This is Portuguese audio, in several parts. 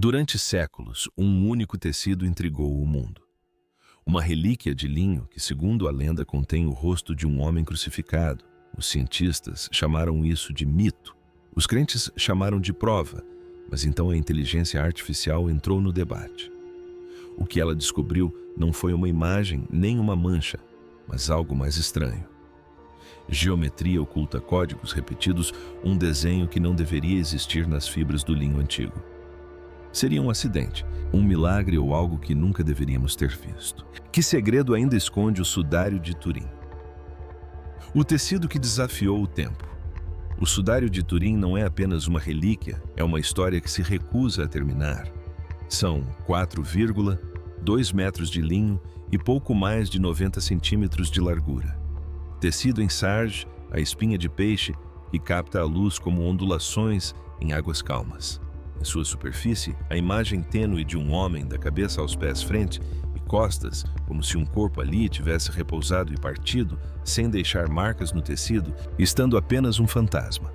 Durante séculos, um único tecido intrigou o mundo. Uma relíquia de linho que, segundo a lenda, contém o rosto de um homem crucificado. Os cientistas chamaram isso de mito. Os crentes chamaram de prova, mas então a inteligência artificial entrou no debate. O que ela descobriu não foi uma imagem nem uma mancha, mas algo mais estranho. Geometria oculta códigos repetidos, um desenho que não deveria existir nas fibras do linho antigo. Seria um acidente, um milagre ou algo que nunca deveríamos ter visto. Que segredo ainda esconde o sudário de Turim? O tecido que desafiou o tempo. O sudário de Turim não é apenas uma relíquia, é uma história que se recusa a terminar. São 4,2 metros de linho e pouco mais de 90 centímetros de largura. Tecido em sarge, a espinha de peixe, que capta a luz como ondulações em águas calmas. Em sua superfície, a imagem tênue de um homem da cabeça aos pés frente e costas, como se um corpo ali tivesse repousado e partido, sem deixar marcas no tecido, estando apenas um fantasma.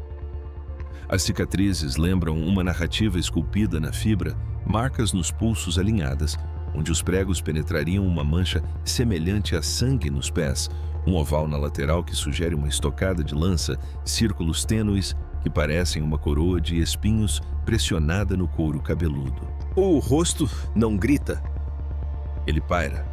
As cicatrizes lembram uma narrativa esculpida na fibra, marcas nos pulsos alinhadas, onde os pregos penetrariam uma mancha semelhante a sangue nos pés, um oval na lateral que sugere uma estocada de lança, círculos tênues que parecem uma coroa de espinhos pressionada no couro cabeludo. O rosto não grita. Ele paira.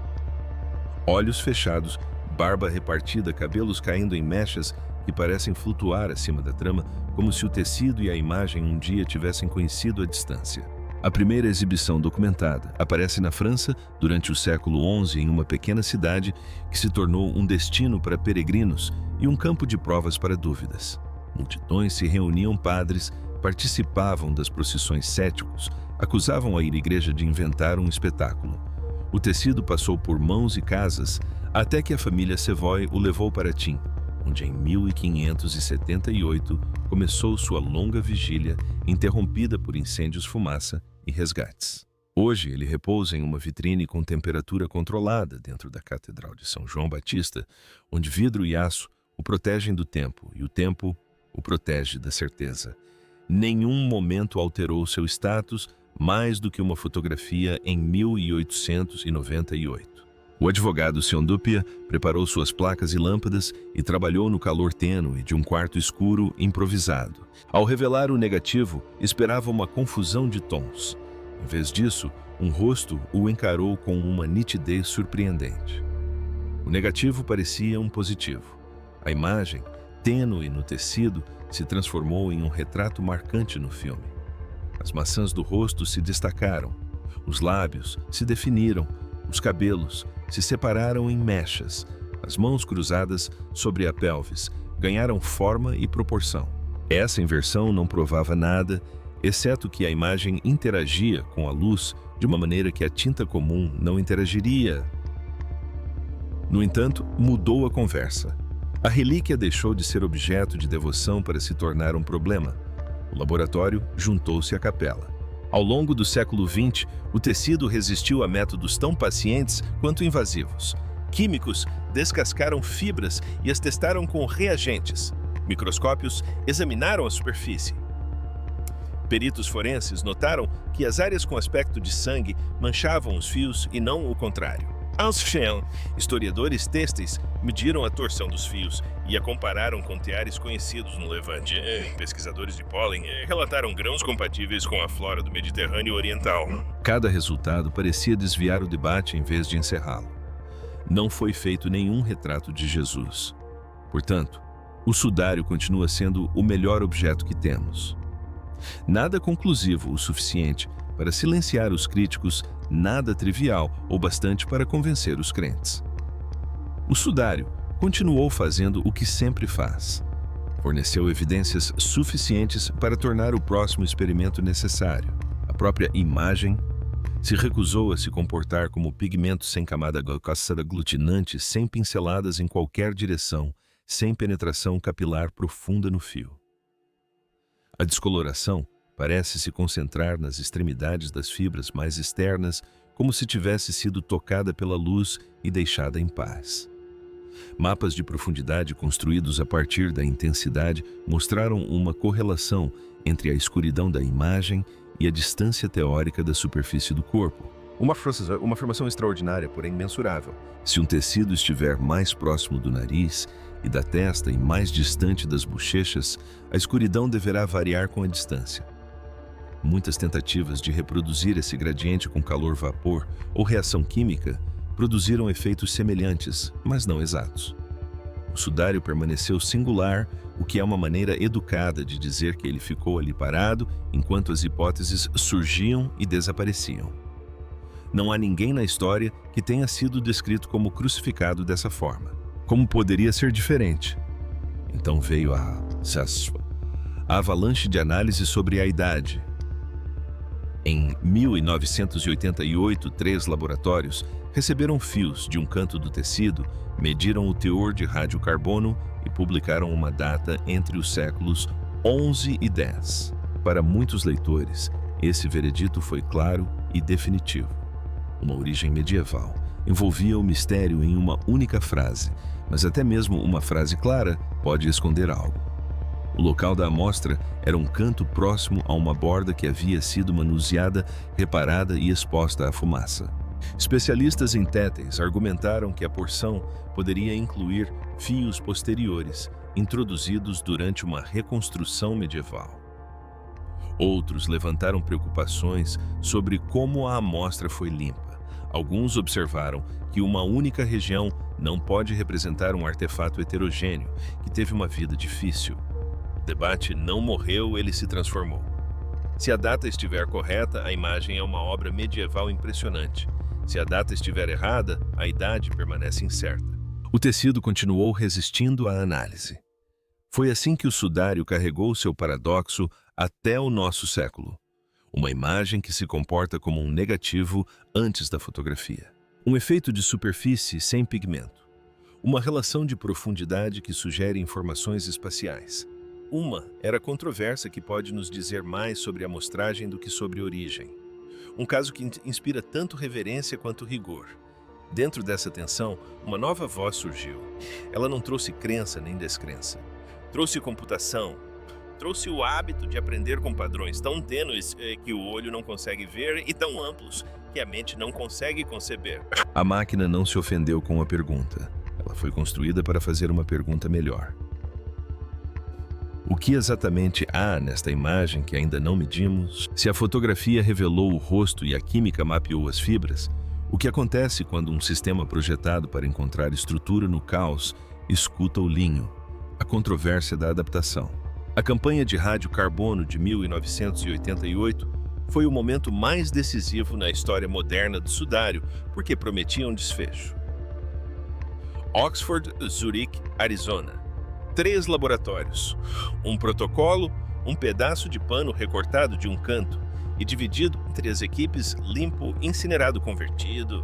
Olhos fechados, barba repartida, cabelos caindo em mechas que parecem flutuar acima da trama, como se o tecido e a imagem um dia tivessem conhecido à distância. A primeira exibição documentada aparece na França durante o século XI em uma pequena cidade que se tornou um destino para peregrinos e um campo de provas para dúvidas. Multidões se reuniam, padres participavam das procissões, céticos acusavam a igreja de inventar um espetáculo. O tecido passou por mãos e casas até que a família Savoy o levou para Tim, onde em 1578 começou sua longa vigília, interrompida por incêndios, fumaça e resgates. Hoje ele repousa em uma vitrine com temperatura controlada dentro da Catedral de São João Batista, onde vidro e aço o protegem do tempo e o tempo o protege da certeza. Nenhum momento alterou seu status mais do que uma fotografia em 1898. O advogado Siondupia preparou suas placas e lâmpadas e trabalhou no calor tênue de um quarto escuro improvisado. Ao revelar o negativo, esperava uma confusão de tons. Em vez disso, um rosto o encarou com uma nitidez surpreendente. O negativo parecia um positivo. A imagem, tênue no tecido, se transformou em um retrato marcante no filme. As maçãs do rosto se destacaram, os lábios se definiram, os cabelos se separaram em mechas, as mãos cruzadas sobre a pelvis ganharam forma e proporção. Essa inversão não provava nada, exceto que a imagem interagia com a luz de uma maneira que a tinta comum não interagiria. No entanto, mudou a conversa. A relíquia deixou de ser objeto de devoção para se tornar um problema. O laboratório juntou-se à capela. Ao longo do século XX, o tecido resistiu a métodos tão pacientes quanto invasivos. Químicos descascaram fibras e as testaram com reagentes. Microscópios examinaram a superfície. Peritos forenses notaram que as áreas com aspecto de sangue manchavam os fios e não o contrário. Anschel, historiadores têxteis, mediram a torção dos fios e a compararam com teares conhecidos no Levante. Pesquisadores de pólen relataram grãos compatíveis com a flora do Mediterrâneo Oriental. Cada resultado parecia desviar o debate em vez de encerrá-lo. Não foi feito nenhum retrato de Jesus. Portanto, o sudário continua sendo o melhor objeto que temos. Nada conclusivo o suficiente para silenciar os críticos, nada trivial ou bastante para convencer os crentes. O sudário continuou fazendo o que sempre faz. Forneceu evidências suficientes para tornar o próximo experimento necessário. A própria imagem se recusou a se comportar como pigmento sem camada aglutinante, sem pinceladas em qualquer direção, sem penetração capilar profunda no fio. A descoloração parece se concentrar nas extremidades das fibras mais externas, como se tivesse sido tocada pela luz e deixada em paz. Mapas de profundidade construídos a partir da intensidade mostraram uma correlação entre a escuridão da imagem e a distância teórica da superfície do corpo. Uma afirmação extraordinária, porém mensurável. Se um tecido estiver mais próximo do nariz e da testa e mais distante das bochechas, a escuridão deverá variar com a distância. Muitas tentativas de reproduzir esse gradiente com calor-vapor ou reação química produziram efeitos semelhantes, mas não exatos. O sudário permaneceu singular, o que é uma maneira educada de dizer que ele ficou ali parado enquanto as hipóteses surgiam e desapareciam. Não há ninguém na história que tenha sido descrito como crucificado dessa forma. Como poderia ser diferente? Então veio a avalanche de análise sobre a idade. Em 1988, 3 laboratórios receberam fios de um canto do tecido, mediram o teor de radiocarbono e publicaram uma data entre os séculos 11 e 10. Para muitos leitores, esse veredito foi claro e definitivo. Uma origem medieval envolvia o mistério em uma única frase, mas até mesmo uma frase clara pode esconder algo. O local da amostra era um canto próximo a uma borda que havia sido manuseada, reparada e exposta à fumaça. Especialistas em téteis argumentaram que a porção poderia incluir fios posteriores, introduzidos durante uma reconstrução medieval. Outros levantaram preocupações sobre como a amostra foi limpa. Alguns observaram que uma única região não pode representar um artefato heterogêneo que teve uma vida difícil. O debate não morreu, ele se transformou. Se a data estiver correta, a imagem é uma obra medieval impressionante. Se a data estiver errada, a idade permanece incerta. O tecido continuou resistindo à análise. Foi assim que o sudário carregou seu paradoxo até o nosso século. Uma imagem que se comporta como um negativo antes da fotografia. Um efeito de superfície sem pigmento. Uma relação de profundidade que sugere informações espaciais. Uma era controversa que pode nos dizer mais sobre a amostragem do que sobre origem. Um caso que inspira tanto reverência quanto rigor. Dentro dessa tensão, uma nova voz surgiu. Ela não trouxe crença nem descrença. Trouxe computação. Trouxe o hábito de aprender com padrões tão tênues que o olho não consegue ver e tão amplos que a mente não consegue conceber. A máquina não se ofendeu com a pergunta. Ela foi construída para fazer uma pergunta melhor. O que exatamente há nesta imagem que ainda não medimos? Se a fotografia revelou o rosto e a química mapeou as fibras, o que acontece quando um sistema projetado para encontrar estrutura no caos escuta o linho? A controvérsia da adaptação. A campanha de radiocarbono de 1988 foi o momento mais decisivo na história moderna do sudário, porque prometia um desfecho. Oxford, Zurique, Arizona. 3 laboratórios, um protocolo, um pedaço de pano recortado de um canto e dividido entre as equipes limpo, incinerado, convertido.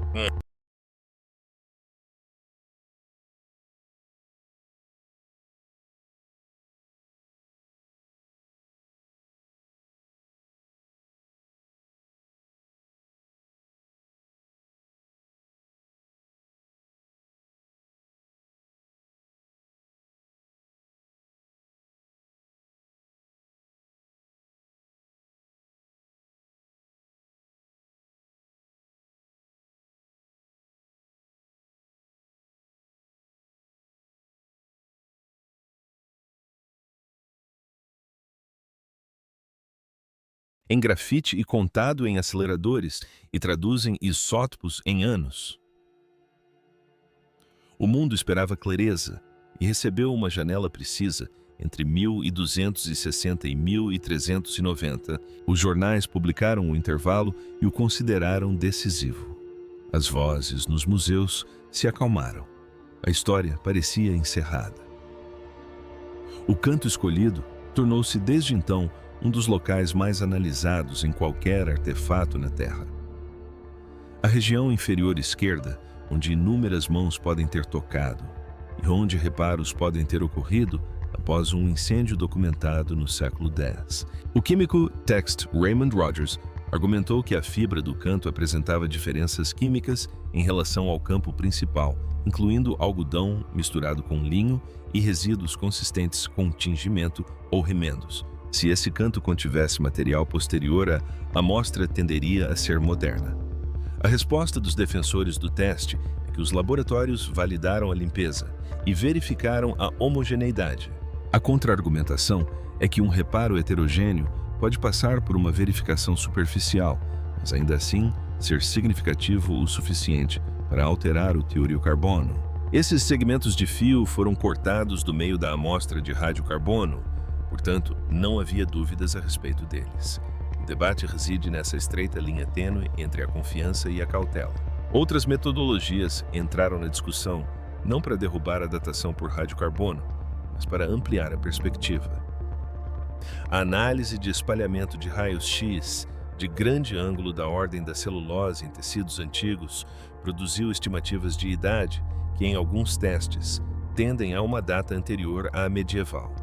Em grafite e contado em aceleradores e traduzem isótopos em anos. O mundo esperava clareza e recebeu uma janela precisa entre 1260 e 1390. Os jornais publicaram o intervalo e o consideraram decisivo. As vozes nos museus se acalmaram. A história parecia encerrada. O canto escolhido tornou-se desde então um dos locais mais analisados em qualquer artefato na Terra. A região inferior esquerda, onde inúmeras mãos podem ter tocado e onde reparos podem ter ocorrido após um incêndio documentado no século X. O químico Text Raymond Rogers argumentou que a fibra do canto apresentava diferenças químicas em relação ao campo principal, incluindo algodão misturado com linho e resíduos consistentes com tingimento ou remendos, Se esse canto contivesse material posterior, a amostra tenderia a ser moderna. A resposta dos defensores do teste é que os laboratórios validaram a limpeza e verificaram a homogeneidade. A contra-argumentação é que um reparo heterogêneo pode passar por uma verificação superficial, mas ainda assim ser significativo o suficiente para alterar o teor carbono. Esses segmentos de fio foram cortados do meio da amostra de radiocarbono, portanto, não havia dúvidas a respeito deles. O debate reside nessa estreita linha tênue entre a confiança e a cautela. Outras metodologias entraram na discussão não para derrubar a datação por radiocarbono, mas para ampliar a perspectiva. A análise de espalhamento de raios-x de grande ângulo da ordem da celulose em tecidos antigos produziu estimativas de idade que, em alguns testes, tendem a uma data anterior à medieval.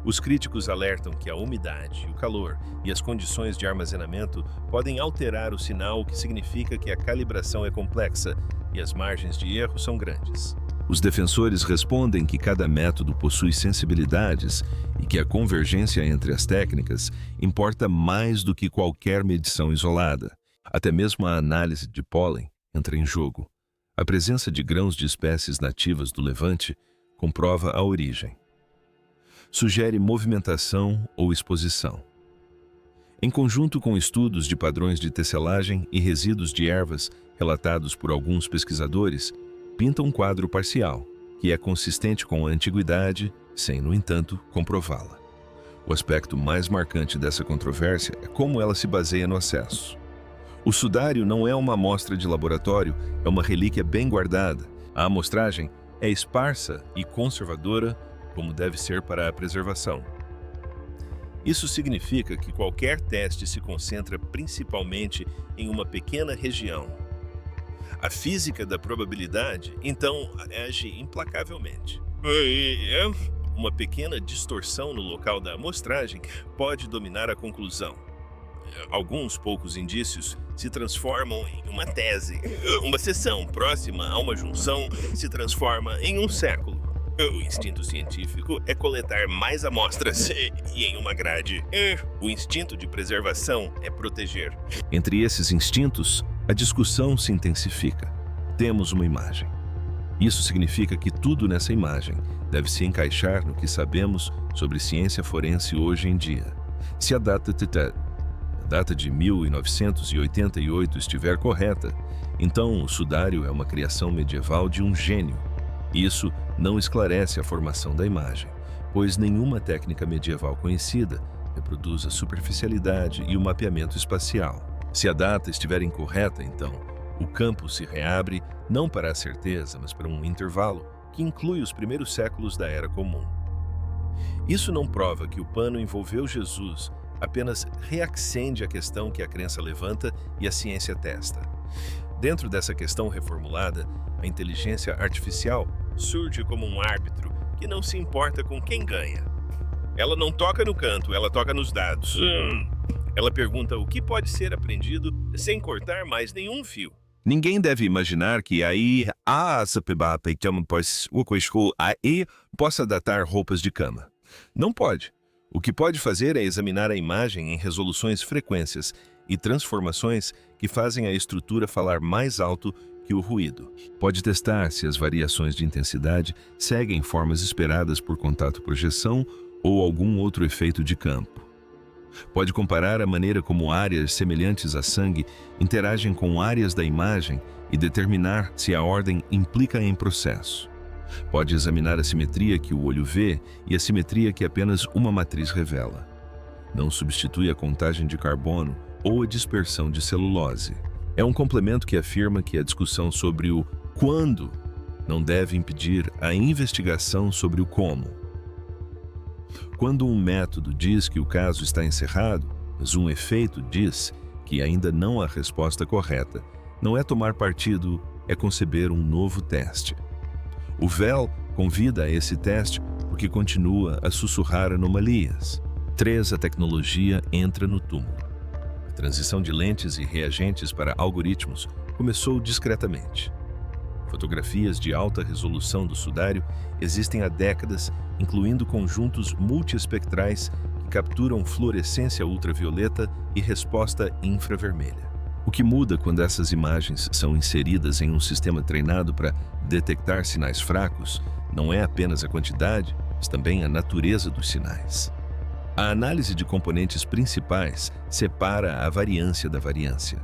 Os críticos alertam que a umidade, o calor e as condições de armazenamento podem alterar o sinal, o que significa que a calibração é complexa e as margens de erro são grandes. Os defensores respondem que cada método possui sensibilidades e que a convergência entre as técnicas importa mais do que qualquer medição isolada. Até mesmo a análise de pólen entra em jogo. A presença de grãos de espécies nativas do Levante comprova a origem. Sugere movimentação ou exposição. Em conjunto com estudos de padrões de tecelagem e resíduos de ervas relatados por alguns pesquisadores, pinta um quadro parcial, que é consistente com a antiguidade, sem, no entanto, comprová-la. O aspecto mais marcante dessa controvérsia é como ela se baseia no acesso. O sudário não é uma amostra de laboratório, é uma relíquia bem guardada. A amostragem é esparsa e conservadora, como deve ser para a preservação. Isso significa que qualquer teste se concentra principalmente em uma pequena região. A física da probabilidade, então, age implacavelmente. Uma pequena distorção no local da amostragem pode dominar a conclusão. Alguns poucos indícios se transformam em uma tese. Uma seção próxima a uma junção se transforma em um século. O instinto científico é coletar mais amostras e em uma grade. O instinto de preservação é proteger. Entre esses instintos, a discussão se intensifica. Temos uma imagem. Isso significa que tudo nessa imagem deve se encaixar no que sabemos sobre ciência forense hoje em dia. Se a data de 1988 estiver correta, então o sudário é uma criação medieval de um gênio. Isso não esclarece a formação da imagem, pois nenhuma técnica medieval conhecida reproduz a superficialidade e o mapeamento espacial. Se a data estiver incorreta, então, o campo se reabre não para a certeza, mas para um intervalo que inclui os primeiros séculos da Era Comum. Isso não prova que o pano envolveu Jesus, apenas reacende a questão que a crença levanta e a ciência testa. Dentro dessa questão reformulada, a inteligência artificial surge como um árbitro que não se importa com quem ganha. Ela não toca no canto, ela toca nos dados. Ela pergunta o que pode ser aprendido sem cortar mais nenhum fio. Ninguém deve imaginar que aí possa datar roupas de cama. Não pode. O que pode fazer é examinar a imagem em resoluções, frequências e transformações que fazem a estrutura falar mais alto que o ruído. Pode testar se as variações de intensidade seguem formas esperadas por contato-projeção ou algum outro efeito de campo. Pode comparar a maneira como áreas semelhantes a sangue interagem com áreas da imagem e determinar se a ordem implica em processo. Pode examinar a simetria que o olho vê e a simetria que apenas uma matriz revela. Não substitui a contagem de carbono ou a dispersão de celulose. É um complemento que afirma que a discussão sobre o quando não deve impedir a investigação sobre o como. Quando um método diz que o caso está encerrado, mas um efeito diz que ainda não há resposta correta, não é tomar partido, é conceber um novo teste. O véu convida a esse teste porque continua a sussurrar anomalias. 3. A tecnologia entra no túmulo. A transição de lentes e reagentes para algoritmos começou discretamente. Fotografias de alta resolução do sudário existem há décadas, incluindo conjuntos multiespectrais que capturam fluorescência ultravioleta e resposta infravermelha. O que muda quando essas imagens são inseridas em um sistema treinado para detectar sinais fracos não é apenas a quantidade, mas também a natureza dos sinais. A análise de componentes principais separa a variância da variância.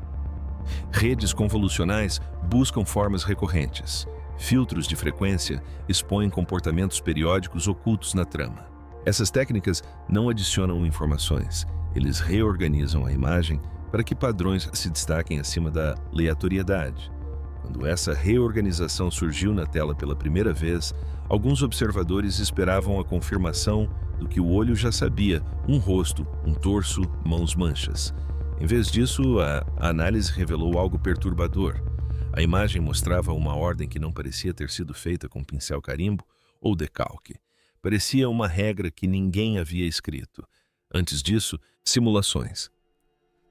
Redes convolucionais buscam formas recorrentes. Filtros de frequência expõem comportamentos periódicos ocultos na trama. Essas técnicas não adicionam informações, eles reorganizam a imagem para que padrões se destaquem acima da aleatoriedade. Quando essa reorganização surgiu na tela pela primeira vez, alguns observadores esperavam a confirmação do que o olho já sabia: um rosto, um torso, mãos manchas. Em vez disso, a análise revelou algo perturbador. A imagem mostrava uma ordem que não parecia ter sido feita com pincel carimbo ou decalque. Parecia uma regra que ninguém havia escrito. Antes disso, simulações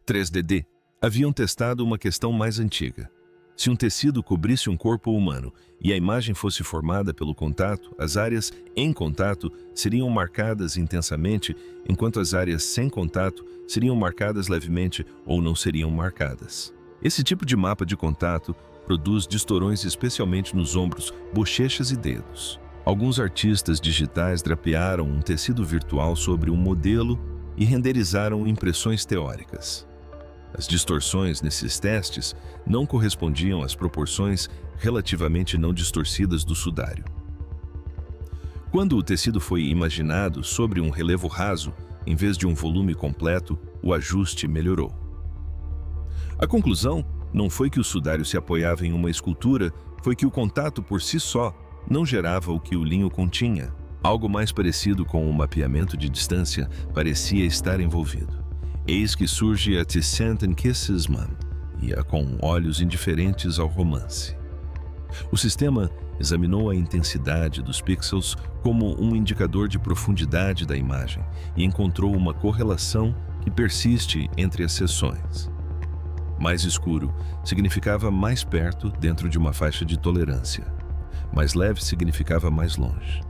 3D haviam testado uma questão mais antiga. Se um tecido cobrisse um corpo humano e a imagem fosse formada pelo contato, as áreas em contato seriam marcadas intensamente, enquanto as áreas sem contato seriam marcadas levemente ou não seriam marcadas. Esse tipo de mapa de contato produz distorções especialmente nos ombros, bochechas e dedos. Alguns artistas digitais drapearam um tecido virtual sobre um modelo e renderizaram impressões teóricas. As distorções nesses testes não correspondiam às proporções relativamente não distorcidas do sudário. Quando o tecido foi imaginado sobre um relevo raso, em vez de um volume completo, o ajuste melhorou. A conclusão não foi que o sudário se apoiava em uma escultura, foi que o contato por si só não gerava o que o linho continha. Algo mais parecido com um mapeamento de distância parecia estar envolvido. Eis que surge a Tissant and Kissesman, com olhos indiferentes ao romance. O sistema examinou a intensidade dos pixels como um indicador de profundidade da imagem e encontrou uma correlação que persiste entre as seções. Mais escuro significava mais perto dentro de uma faixa de tolerância. Mais leve significava mais longe.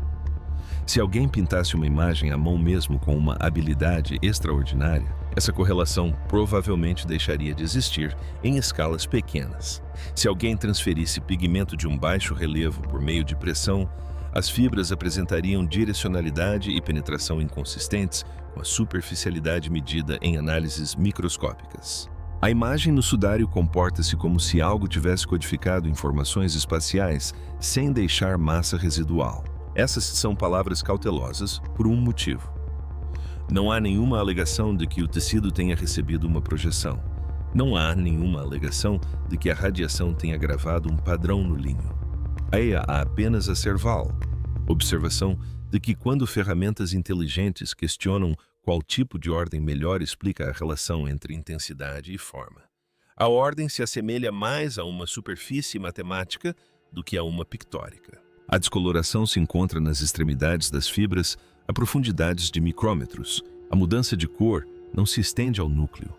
Se alguém pintasse uma imagem à mão mesmo com uma habilidade extraordinária, essa correlação provavelmente deixaria de existir em escalas pequenas. Se alguém transferisse pigmento de um baixo relevo por meio de pressão, as fibras apresentariam direcionalidade e penetração inconsistentes, com a superficialidade medida em análises microscópicas. A imagem no sudário comporta-se como se algo tivesse codificado informações espaciais sem deixar massa residual. Essas são palavras cautelosas por um motivo. Não há nenhuma alegação de que o tecido tenha recebido uma projeção. Não há nenhuma alegação de que a radiação tenha gravado um padrão no linho. Há apenas a observação de que quando ferramentas inteligentes questionam qual tipo de ordem melhor explica a relação entre intensidade e forma, a ordem se assemelha mais a uma superfície matemática do que a uma pictórica. A descoloração se encontra nas extremidades das fibras a profundidades de micrômetros. A mudança de cor não se estende ao núcleo.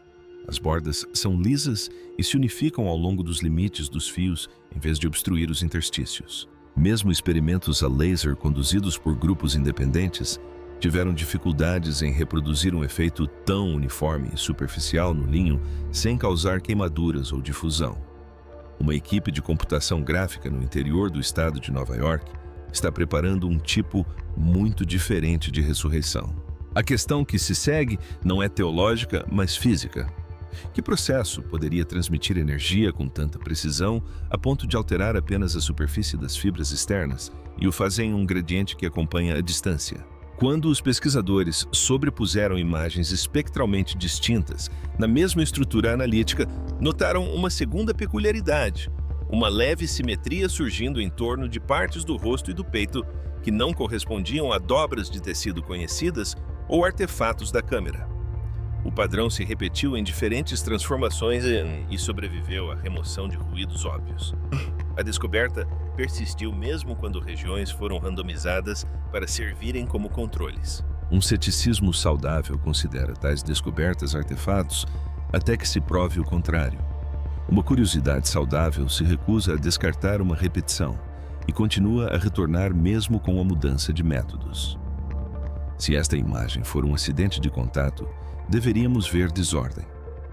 As bordas são lisas e se unificam ao longo dos limites dos fios em vez de obstruir os interstícios. Mesmo experimentos a laser conduzidos por grupos independentes tiveram dificuldades em reproduzir um efeito tão uniforme e superficial no linho sem causar queimaduras ou difusão. Uma equipe de computação gráfica no interior do estado de Nova York está preparando um tipo muito diferente de ressurreição. A questão que se segue não é teológica, mas física. Que processo poderia transmitir energia com tanta precisão a ponto de alterar apenas a superfície das fibras externas e o fazer em um gradiente que acompanha a distância? Quando os pesquisadores sobrepuseram imagens espectralmente distintas na mesma estrutura analítica, notaram uma segunda peculiaridade, uma leve simetria surgindo em torno de partes do rosto e do peito que não correspondiam a dobras de tecido conhecidas ou artefatos da câmera. O padrão se repetiu em diferentes transformações e sobreviveu à remoção de ruídos óbvios. A descoberta persistiu mesmo quando regiões foram randomizadas para servirem como controles. Um ceticismo saudável considera tais descobertas artefatos até que se prove o contrário. Uma curiosidade saudável se recusa a descartar uma repetição e continua a retornar mesmo com a mudança de métodos. Se esta imagem for um acidente de contato, deveríamos ver desordem.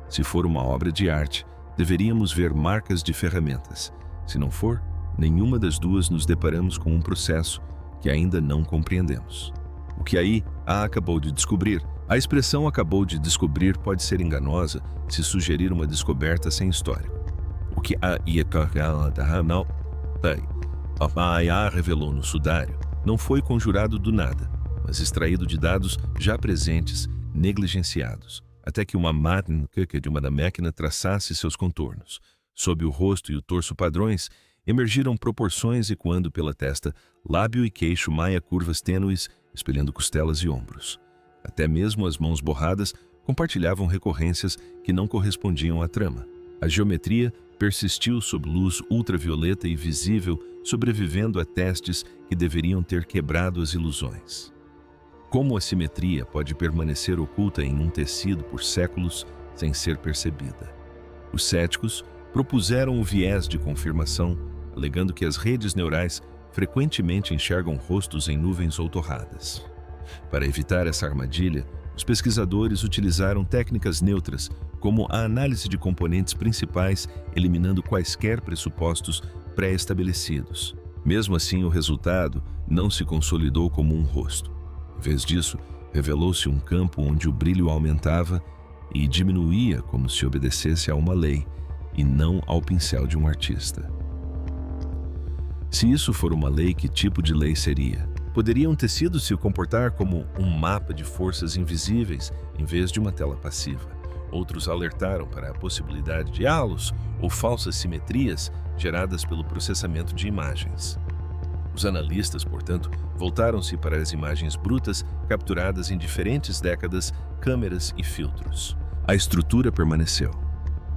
Se for uma obra de arte, deveríamos ver marcas de ferramentas. Se não for, nenhuma das duas nos deparamos com um processo que ainda não compreendemos. O que aí A acabou de descobrir. A expressão acabou de descobrir pode ser enganosa se sugerir uma descoberta sem histórico. O que a IA revelou no sudário não foi conjurado do nada, mas extraído de dados já presentes, negligenciados, até que uma máquina traçasse seus contornos. Sob o rosto e o torso padrões, emergiram proporções ecoando pela testa, lábio e queixo maia curvas tênues, espelhando costelas e ombros. Até mesmo as mãos borradas compartilhavam recorrências que não correspondiam à trama. A geometria persistiu sob luz ultravioleta e visível, sobrevivendo a testes que deveriam ter quebrado as ilusões. Como a simetria pode permanecer oculta em um tecido por séculos sem ser percebida? Os céticos propuseram o viés de confirmação, alegando que as redes neurais frequentemente enxergam rostos em nuvens ou torradas. Para evitar essa armadilha, os pesquisadores utilizaram técnicas neutras, como a análise de componentes principais, eliminando quaisquer pressupostos pré-estabelecidos. Mesmo assim, o resultado não se consolidou como um rosto. Em vez disso, revelou-se um campo onde o brilho aumentava e diminuía como se obedecesse a uma lei, e não ao pincel de um artista. Se isso for uma lei, que tipo de lei seria? Poderia um tecido se comportar como um mapa de forças invisíveis em vez de uma tela passiva? Outros alertaram para a possibilidade de halos ou falsas simetrias geradas pelo processamento de imagens. Os analistas, portanto, voltaram-se para as imagens brutas capturadas em diferentes décadas, câmeras e filtros. A estrutura permaneceu.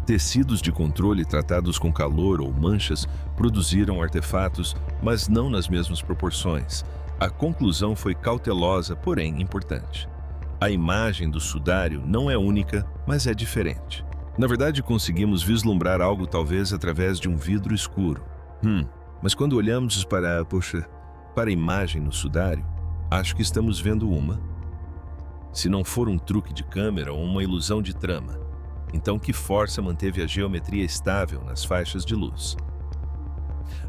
Tecidos de controle tratados com calor ou manchas produziram artefatos, mas não nas mesmas proporções. A conclusão foi cautelosa, porém importante. A imagem do sudário não é única, mas é diferente. Na verdade, conseguimos vislumbrar algo talvez através de um vidro escuro. Mas quando olhamos para a imagem no sudário, acho que estamos vendo uma. Se não for um truque de câmera ou uma ilusão de trama, então que força manteve a geometria estável nas faixas de luz?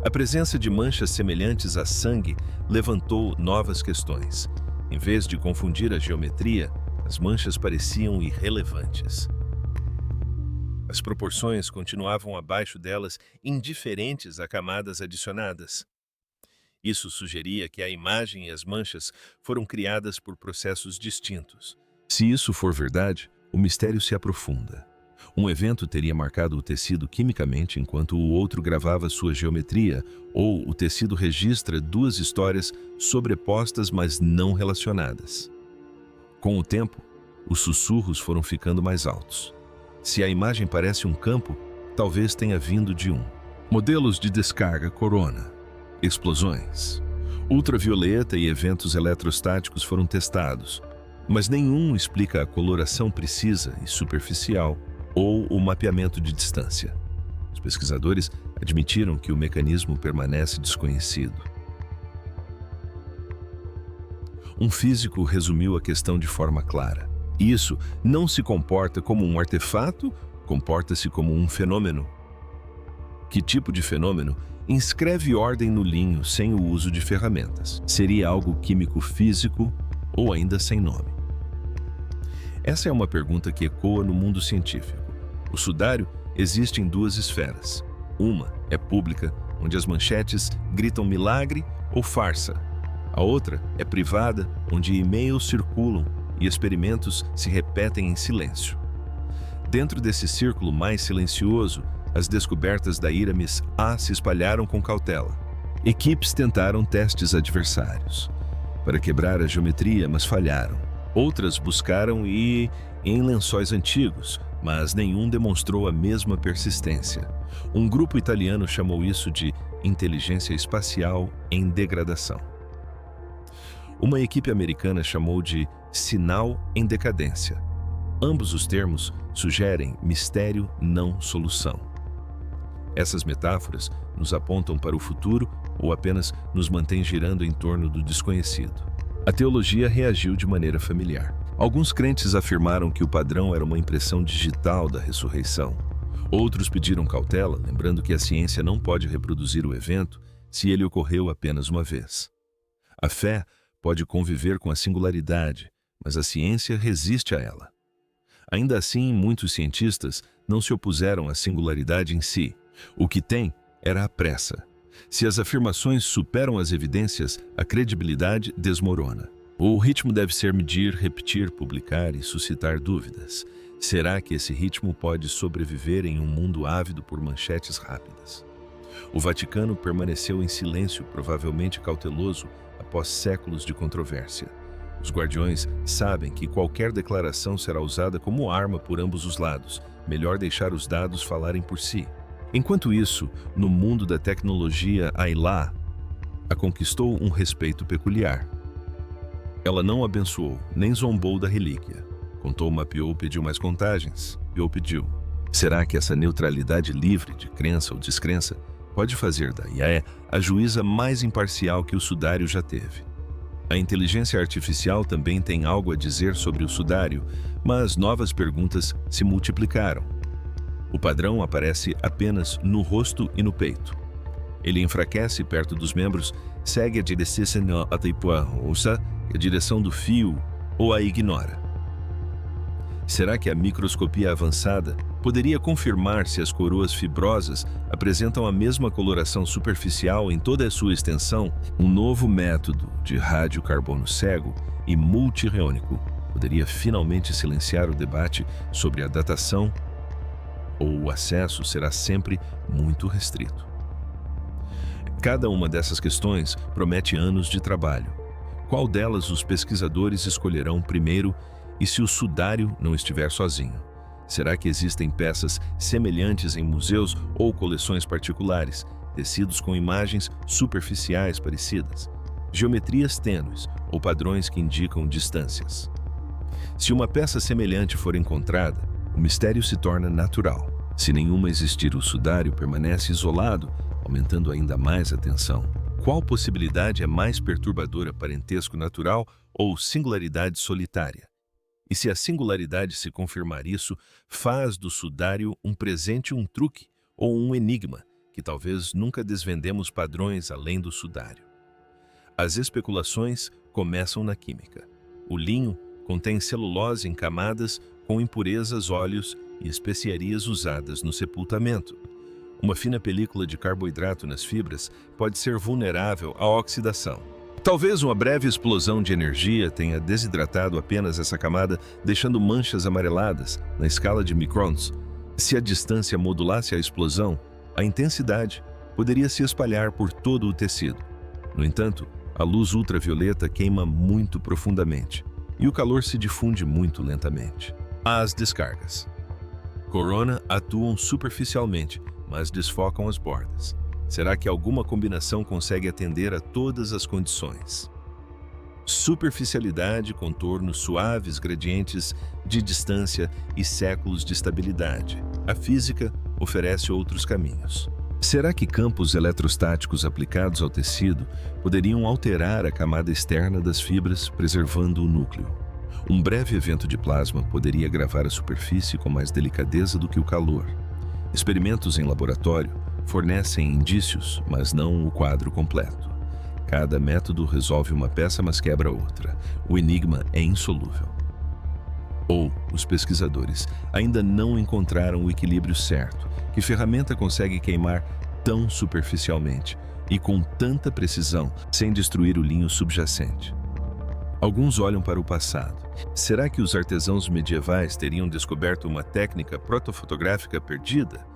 A presença de manchas semelhantes a sangue levantou novas questões. Em vez de confundir a geometria, as manchas pareciam irrelevantes. As proporções continuavam abaixo delas, indiferentes a camadas adicionadas. Isso sugeria que a imagem e as manchas foram criadas por processos distintos. Se isso for verdade, o mistério se aprofunda. Um evento teria marcado o tecido quimicamente enquanto o outro gravava sua geometria, ou o tecido registra duas histórias sobrepostas, mas não relacionadas. Com o tempo, os sussurros foram ficando mais altos. Se a imagem parece um campo, talvez tenha vindo de um. Modelos de descarga corona, explosões, ultravioleta e eventos eletrostáticos foram testados, mas nenhum explica a coloração precisa e superficial ou o mapeamento de distância. Os pesquisadores admitiram que o mecanismo permanece desconhecido. Um físico resumiu a questão de forma clara. Isso não se comporta como um artefato, comporta-se como um fenômeno. Que tipo de fenômeno inscreve ordem no linho sem o uso de ferramentas? Seria algo químico-físico ou ainda sem nome? Essa é uma pergunta que ecoa no mundo científico. O sudário existe em duas esferas. Uma é pública, onde as manchetes gritam milagre ou farsa. A outra é privada, onde e-mails circulam e experimentos se repetem em silêncio. Dentro desse círculo mais silencioso, as descobertas da Iramis A se espalharam com cautela. Equipes tentaram testes adversários para quebrar a geometria, mas falharam. Outras buscaram em lençóis antigos, mas nenhum demonstrou a mesma persistência. Um grupo italiano chamou isso de inteligência espacial em degradação. Uma equipe americana chamou de sinal em decadência. Ambos os termos sugerem mistério, não solução. Essas metáforas nos apontam para o futuro ou apenas nos mantêm girando em torno do desconhecido? A teologia reagiu de maneira familiar. Alguns crentes afirmaram que o padrão era uma impressão digital da ressurreição. Outros pediram cautela, lembrando que a ciência não pode reproduzir o evento se ele ocorreu apenas uma vez. A fé pode conviver com a singularidade, mas a ciência resiste a ela. Ainda assim, muitos cientistas não se opuseram à singularidade em si. O que tem era a pressa. Se as afirmações superam as evidências, a credibilidade desmorona. O ritmo deve ser medir, repetir, publicar e suscitar dúvidas. Será que esse ritmo pode sobreviver em um mundo ávido por manchetes rápidas? O Vaticano permaneceu em silêncio, provavelmente cauteloso, após séculos de controvérsia. Os guardiões sabem que qualquer declaração será usada como arma por ambos os lados. Melhor deixar os dados falarem por si. Enquanto isso, no mundo da tecnologia, Ayla a conquistou um respeito peculiar. Ela não abençoou, nem zombou da relíquia. Contou, mapeou, pediu mais contagens. Eu pediu. Será que essa neutralidade livre de crença ou descrença pode fazer da IA a juíza mais imparcial que o sudário já teve? A inteligência artificial também tem algo a dizer sobre o sudário, mas novas perguntas se multiplicaram. O padrão aparece apenas no rosto e no peito. Ele enfraquece perto dos membros, segue a direção do fio ou a ignora. Será que a microscopia avançada poderia confirmar se as coroas fibrosas apresentam a mesma coloração superficial em toda a sua extensão? Um novo método de radiocarbono cego e multirreônico poderia finalmente silenciar o debate sobre a datação, ou o acesso será sempre muito restrito. Cada uma dessas questões promete anos de trabalho. Qual delas os pesquisadores escolherão primeiro e se o sudário não estiver sozinho? Será que existem peças semelhantes em museus ou coleções particulares, tecidos com imagens superficiais parecidas, geometrias tênues ou padrões que indicam distâncias? Se uma peça semelhante for encontrada, o mistério se torna natural. Se nenhuma existir, o sudário permanece isolado, aumentando ainda mais a tensão. Qual possibilidade é mais perturbadora, parentesco natural ou singularidade solitária? E se a singularidade se confirmar, isso faz do sudário um presente, um truque ou um enigma, que talvez nunca desvendemos padrões além do sudário. As especulações começam na química. O linho contém celulose em camadas com impurezas, óleos e especiarias usadas no sepultamento. Uma fina película de carboidrato nas fibras pode ser vulnerável à oxidação. Talvez uma breve explosão de energia tenha desidratado apenas essa camada, deixando manchas amareladas na escala de microns. Se a distância modulasse a explosão, a intensidade poderia se espalhar por todo o tecido. No entanto, a luz ultravioleta queima muito profundamente e o calor se difunde muito lentamente. As descargas. Corona atuam superficialmente, mas desfocam as bordas. Será que alguma combinação consegue atender a todas as condições? Superficialidade, contornos suaves, gradientes de distância e séculos de estabilidade. A física oferece outros caminhos. Será que campos eletrostáticos aplicados ao tecido poderiam alterar a camada externa das fibras, preservando o núcleo? Um breve evento de plasma poderia gravar a superfície com mais delicadeza do que o calor. Experimentos em laboratório fornecem indícios, mas não o quadro completo. Cada método resolve uma peça, mas quebra outra. O enigma é insolúvel. Ou os pesquisadores ainda não encontraram o equilíbrio certo. Que ferramenta consegue queimar tão superficialmente e com tanta precisão, sem destruir o linho subjacente? Alguns olham para o passado. Será que os artesãos medievais teriam descoberto uma técnica protofotográfica perdida?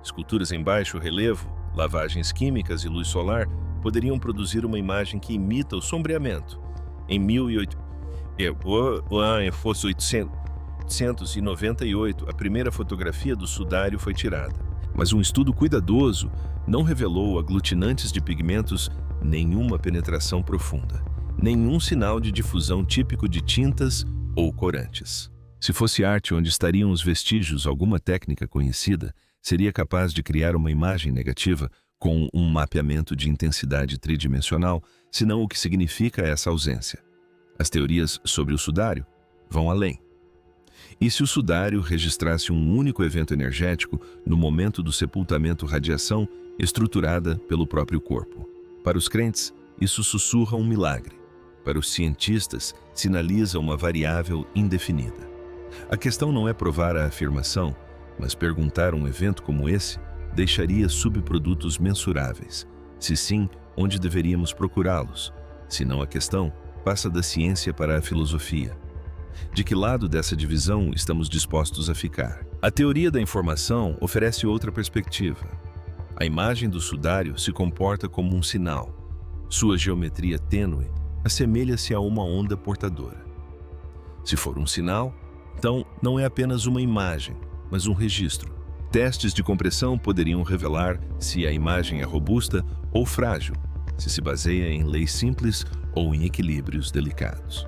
Esculturas em baixo relevo, lavagens químicas e luz solar poderiam produzir uma imagem que imita o sombreamento. Em 1898, a primeira fotografia do sudário foi tirada, mas um estudo cuidadoso não revelou aglutinantes de pigmentos, nenhuma penetração profunda, nenhum sinal de difusão típico de tintas ou corantes. Se fosse arte onde estariam os vestígios, alguma técnica conhecida seria capaz de criar uma imagem negativa com um mapeamento de intensidade tridimensional, senão o que significa essa ausência. As teorias sobre o sudário vão além. E se o sudário registrasse um único evento energético no momento do sepultamento, radiação estruturada pelo próprio corpo? Para os crentes, isso sussurra um milagre. Para os cientistas, sinaliza uma variável indefinida. A questão não é provar a afirmação, mas perguntar um evento como esse deixaria subprodutos mensuráveis. Se sim, onde deveríamos procurá-los? Se não, a questão passa da ciência para a filosofia. De que lado dessa divisão estamos dispostos a ficar? A teoria da informação oferece outra perspectiva. A imagem do sudário se comporta como um sinal. Sua geometria tênue assemelha-se a uma onda portadora. Se for um sinal, então não é apenas uma imagem, mas um registro. Testes de compressão poderiam revelar se a imagem é robusta ou frágil, se baseia em leis simples ou em equilíbrios delicados.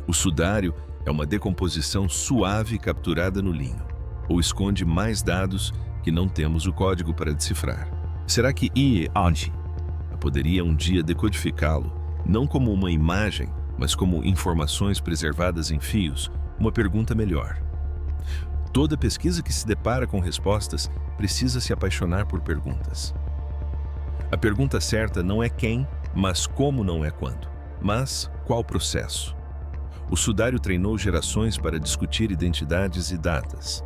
O sudário é uma decomposição suave capturada no linho, ou esconde mais dados que não temos o código para decifrar. Será que I.A.G. poderia um dia decodificá-lo, não como uma imagem, mas como informações preservadas em fios? Uma pergunta melhor. Toda pesquisa que se depara com respostas precisa se apaixonar por perguntas. A pergunta certa não é quem, mas como, não é quando. Mas qual processo? O sudário treinou gerações para discutir identidades e datas.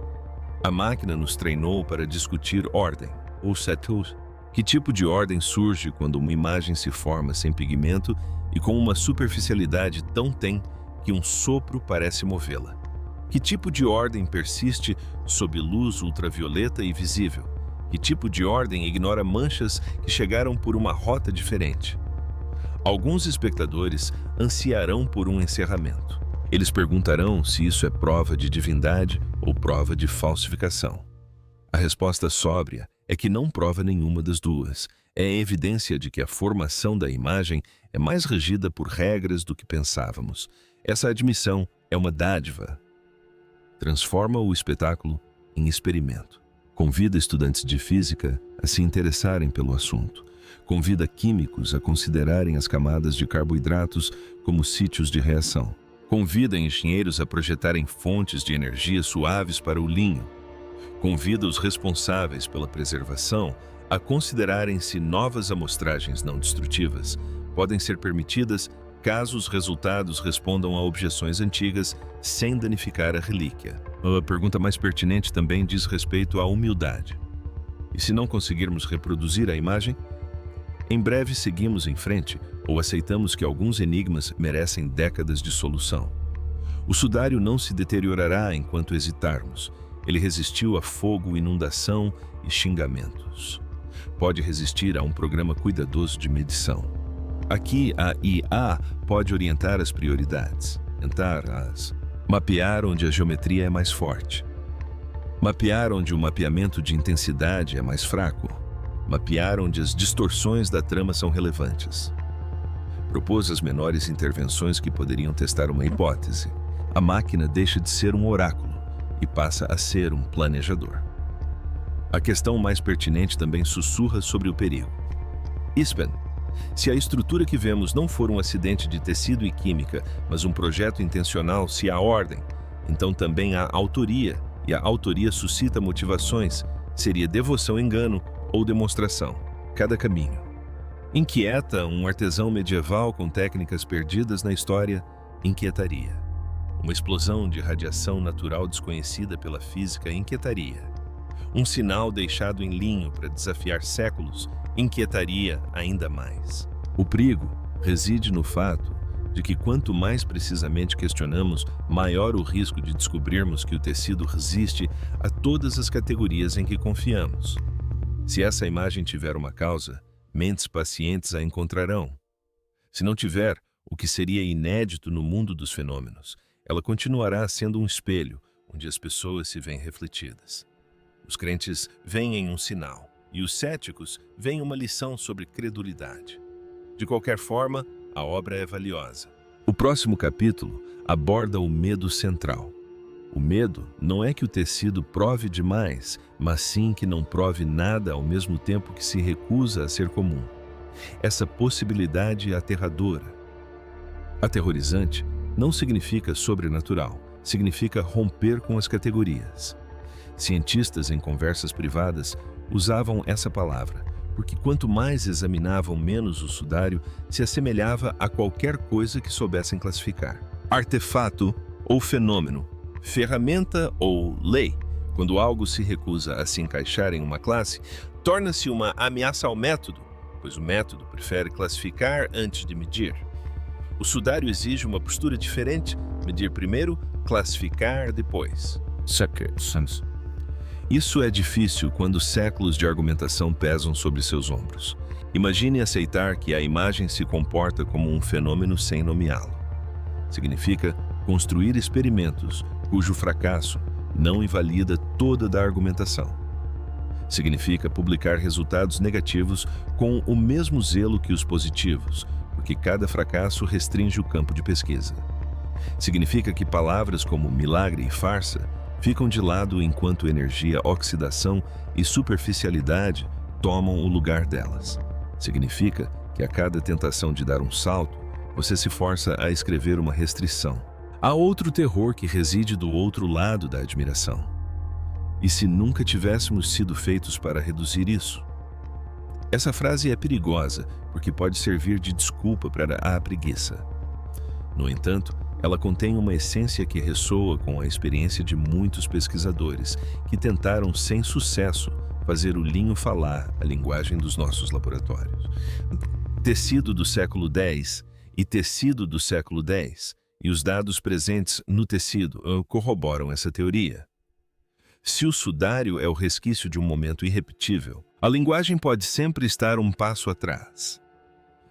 A máquina nos treinou para discutir ordem, ou setus. Que tipo de ordem surge quando uma imagem se forma sem pigmento e com uma superficialidade tão tem que um sopro parece movê-la? Que tipo de ordem persiste sob luz ultravioleta e visível? Que tipo de ordem ignora manchas que chegaram por uma rota diferente? Alguns espectadores ansiarão por um encerramento. Eles perguntarão se isso é prova de divindade ou prova de falsificação. A resposta sóbria é que não prova nenhuma das duas. É evidência de que a formação da imagem é mais regida por regras do que pensávamos. Essa admissão é uma dádiva. Transforma o espetáculo em experimento. Convida estudantes de física a se interessarem pelo assunto. Convida químicos a considerarem as camadas de carboidratos como sítios de reação. Convida engenheiros a projetarem fontes de energia suaves para o linho. Convida os responsáveis pela preservação a considerarem se novas amostragens não destrutivas podem ser permitidas caso os resultados respondam a objeções antigas sem danificar a relíquia. A pergunta mais pertinente também diz respeito à humildade. E se não conseguirmos reproduzir a imagem? Em breve seguimos em frente ou aceitamos que alguns enigmas merecem décadas de solução. O sudário não se deteriorará enquanto hesitarmos. Ele resistiu a fogo, inundação e xingamentos. Pode resistir a um programa cuidadoso de medição. Aqui a IA pode orientar as prioridades, mapear onde a geometria é mais forte, mapear onde o mapeamento de intensidade é mais fraco, mapear onde as distorções da trama são relevantes. Propôs as menores intervenções que poderiam testar uma hipótese. A máquina deixa de ser um oráculo e passa a ser um planejador. A questão mais pertinente também sussurra sobre o perigo. Ispen, se a estrutura que vemos não for um acidente de tecido e química, mas um projeto intencional, se há ordem, então também há autoria, e a autoria suscita motivações, seria devoção, engano ou demonstração. Cada caminho. Inquieta um artesão medieval com técnicas perdidas na história, inquietaria. Uma explosão de radiação natural desconhecida pela física inquietaria. Um sinal deixado em linho para desafiar séculos inquietaria ainda mais. O perigo reside no fato de que quanto mais precisamente questionamos, maior o risco de descobrirmos que o tecido resiste a todas as categorias em que confiamos. Se essa imagem tiver uma causa, mentes pacientes a encontrarão. Se não tiver, o que seria inédito no mundo dos fenômenos, ela continuará sendo um espelho onde as pessoas se veem refletidas. Os crentes veem um sinal e os céticos veem uma lição sobre credulidade. De qualquer forma, a obra é valiosa. O próximo capítulo aborda o medo central. O medo não é que o tecido prove demais, mas sim que não prove nada ao mesmo tempo que se recusa a ser comum. Essa possibilidade é aterradora. Aterrorizante não significa sobrenatural, significa romper com as categorias. Cientistas em conversas privadas usavam essa palavra, porque quanto mais examinavam, menos o sudário se assemelhava a qualquer coisa que soubessem classificar. Artefato ou fenômeno, ferramenta ou lei. Quando algo se recusa a se encaixar em uma classe, torna-se uma ameaça ao método, pois o método prefere classificar antes de medir. O sudário exige uma postura diferente, medir primeiro, classificar depois. Isso é difícil quando séculos de argumentação pesam sobre seus ombros. Imagine aceitar que a imagem se comporta como um fenômeno sem nomeá-lo. Significa construir experimentos cujo fracasso não invalida toda da argumentação. Significa publicar resultados negativos com o mesmo zelo que os positivos, porque cada fracasso restringe o campo de pesquisa. Significa que palavras como milagre e farsa ficam de lado enquanto energia, oxidação e superficialidade tomam o lugar delas. Significa que a cada tentação de dar um salto, você se força a escrever uma restrição. Há outro terror que reside do outro lado da admiração. E se nunca tivéssemos sido feitos para reduzir isso? Essa frase é perigosa porque pode servir de desculpa para a preguiça. No entanto, ela contém uma essência que ressoa com a experiência de muitos pesquisadores que tentaram sem sucesso fazer o linho falar a linguagem dos nossos laboratórios. Tecido do século X e tecido do século X e os dados presentes no tecido corroboram essa teoria. Se o sudário é o resquício de um momento irrepetível, a linguagem pode sempre estar um passo atrás.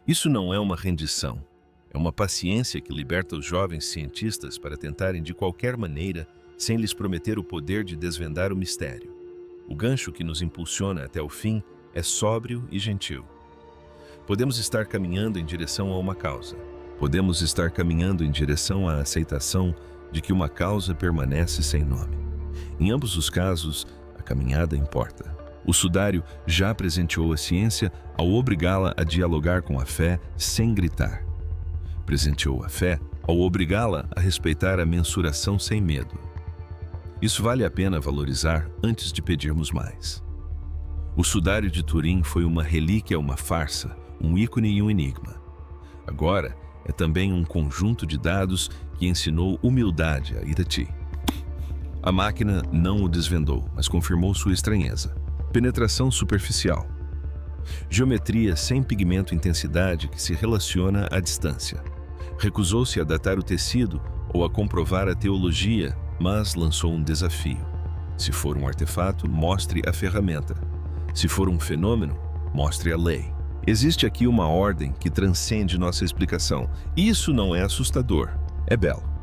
Isso não é uma rendição. É uma paciência que liberta os jovens cientistas para tentarem de qualquer maneira, sem lhes prometer o poder de desvendar o mistério. O gancho que nos impulsiona até o fim é sóbrio e gentil. Podemos estar caminhando em direção a uma causa. Podemos estar caminhando em direção à aceitação de que uma causa permanece sem nome. Em ambos os casos, a caminhada importa. O sudário já presenteou a ciência ao obrigá-la a dialogar com a fé sem gritar. Presenteou a fé ao obrigá-la a respeitar a mensuração sem medo. Isso vale a pena valorizar antes de pedirmos mais. O sudário de Turim foi uma relíquia, uma farsa, um ícone e um enigma. Agora, é também um conjunto de dados que ensinou humildade a Irati. A máquina não o desvendou, mas confirmou sua estranheza. Penetração superficial. Geometria sem pigmento intensidade que se relaciona à distância. Recusou-se a datar o tecido ou a comprovar a teologia, mas lançou um desafio. Se for um artefato, mostre a ferramenta. Se for um fenômeno, mostre a lei. Existe aqui uma ordem que transcende nossa explicação. Isso não é assustador, é belo.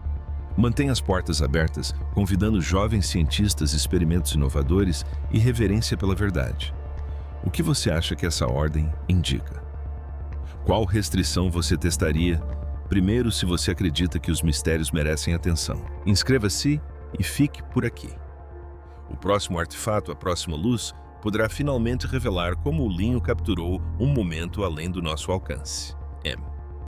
Mantenha as portas abertas, convidando jovens cientistas, experimentos inovadores e reverência pela verdade. O que você acha que essa ordem indica? Qual restrição você testaria? Primeiro, se você acredita que os mistérios merecem atenção. Inscreva-se e fique por aqui. O próximo artefato, a próxima luz, poderá finalmente revelar como o linho capturou um momento além do nosso alcance. M.